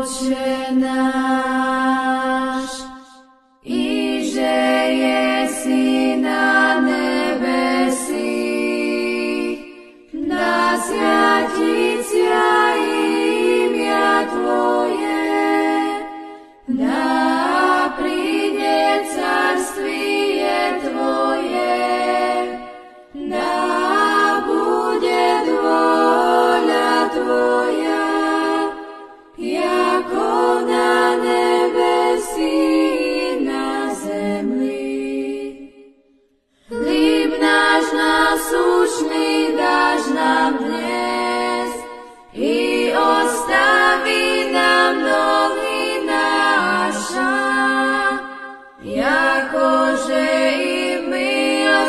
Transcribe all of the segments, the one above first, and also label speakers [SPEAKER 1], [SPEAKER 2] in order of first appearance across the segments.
[SPEAKER 1] Oče náš, iže jesi na nebesích, da sviatiť ťa imя Tvoje, da príde carstvíje Tvoje, da bude vôľa Tvoja, jako na nebesi i na zemli. Chlieb náš nasúšny dáš nám dnes i ostaví nám dlhy naša, jakože i my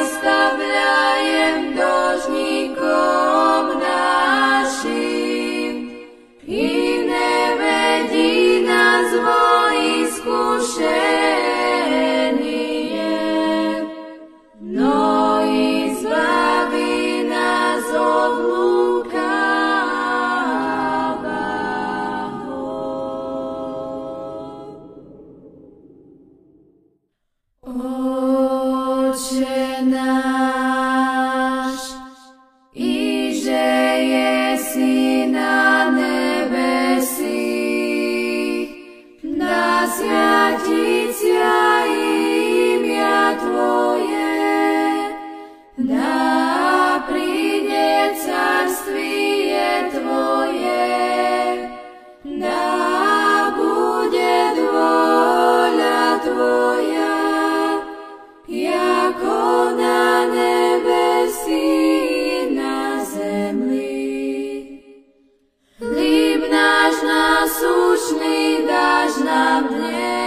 [SPEAKER 1] ostavľajem dlžníkom našim. I nevedí nás vo iskušenie, no i zbaví nás od lukavého. Oče náš, iže jesi na nebesích, da sviatiť ťa imя Tvoje, da príde carstvíje Tvoje, da bude vôľa Tvoja, jako na nebesi i na zemli. Chlieb náš nasúšny dáš nám dnes